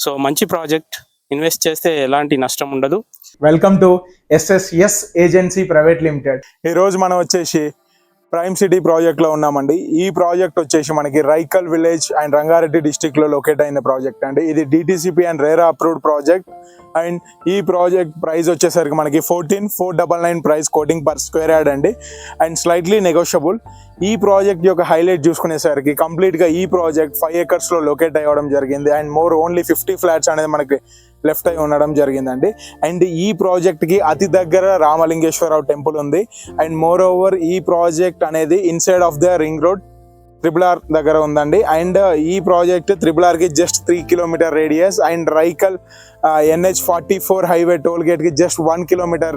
So మంచి project, invest చేస్తే ఎలాంటి నష్టం ఉండదు. Welcome to SSS agency private limited. ఈరోజు మనం వచ్చేసి ప్రైమ్ సిటీ ప్రాజెక్ట్లో ఉన్నామండి. ఈ ప్రాజెక్ట్ వచ్చేసి మనకి రైకల్ విలేజ్ అండ్ రంగారెడ్డి డిస్టిక్లో లొకేట్ అయిన ప్రాజెక్ట్ అండి. ఇది DTCP and RERA approved project. And ఈ ప్రాజెక్ట్ ప్రైస్ వచ్చేసరికి మనకి 14,499 price coating per square yard అండి, అండ్ స్లైట్లీ నెగోషియబుల్. ఈ ప్రాజెక్ట్ యొక్క హైలైట్ చూసుకునేసరికి కంప్లీట్గా ఈ ప్రాజెక్ట్ 5 acres లొకేట్ అవ్వడం జరిగింది. అండ్ మోర్ ఓన్లీ 50 ఫ్లాట్స్ అనేది మనకి లెఫ్ట్ అయి ఉండడం జరిగిందండి. అండ్ ఈ ప్రాజెక్ట్కి అతి దగ్గర రామలింగేశ్వరరావు టెంపుల్ ఉంది. అండ్ మోర్ ఓవర్ ఈ ప్రాజెక్ట్ అనేది inside of the ring road RRR దగ్గర ఉందండి. అండ్ ఈ ప్రాజెక్ట్ RRRకి just 3 kilometer radius, and Raikal NH44 highway toll గేట్కి జస్ట్ 1 kilometer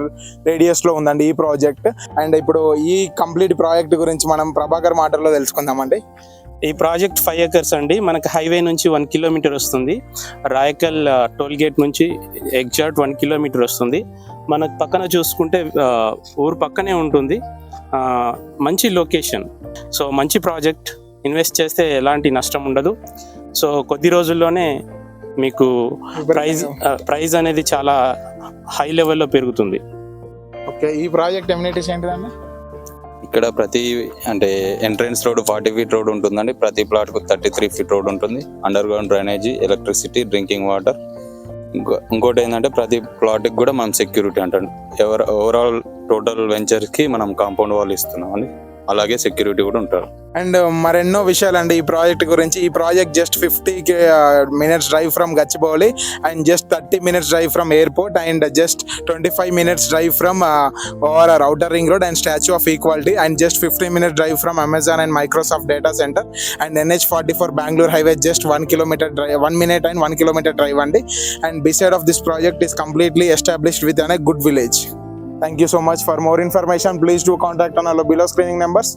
రేడియస్లో ఉందండి ఈ ప్రాజెక్ట్. అండ్ ఇప్పుడు ఈ కంప్లీట్ ప్రాజెక్ట్ గురించి మనం ప్రభాకర్ మాటల్లో తెలుసుకుందామండి. ఈ ప్రాజెక్ట్ 5 acres అండి. మనకి హైవే నుంచి 1 kilometer వస్తుంది. రాయకల్ టోల్ గేట్ నుంచి ఎగ్జాక్ట్ 1 kilometer వస్తుంది. మనకు పక్కన చూసుకుంటే ఊరు పక్కనే ఉంటుంది. మంచి లొకేషన్. సో మంచి ప్రాజెక్ట్, ఇన్వెస్ట్ చేస్తే ఎలాంటి నష్టం ఉండదు. సో కొద్ది రోజుల్లోనే మీకు ప్రైస్ అనేది చాలా హై లెవెల్లో పెరుగుతుంది. ఓకే, ఈ ప్రాజెక్ట్ ఎమ్యూనిటీస్ ఏంటిదన్న? ఇక్కడ ప్రతి అంటే ఎంట్రన్స్ రోడ్ 40 feet రోడ్ ఉంటుందండి. ప్రతి ప్లాట్ కు 33 feet రోడ్ ఉంటుంది. Under ground drainage, electricity, drinking water. ఇంకోటి ఏంటంటే ప్రతి ప్లాట్కి కూడా మనం సెక్యూరిటీ అంటే ఓవరాల్ టోటల్ వెంచర్కి మనం కాంపౌండ్ వాల్ ఇస్తున్నాం అండి. అలాగే సెక్యూరిటీ కూడా ఉంటారు. అండ్ మరెన్నో విషయాలండి ఈ ప్రాజెక్ట్ గురించి. ఈ project just 50 minutes drive from Gachibowli, and just 30 minutes drive from airport, and just 25 minutes drive from ORR outer ring road and Statue of Equality, and just 15 minutes drive from Amazon and Microsoft data center, and NH44 Bangalore highway just 1 kilometer drive, 1 minute and 1 kilometer drive అండి. And beside of this project is completely established within a good village. Thank you so much. For more information, please do contact on our below screening numbers.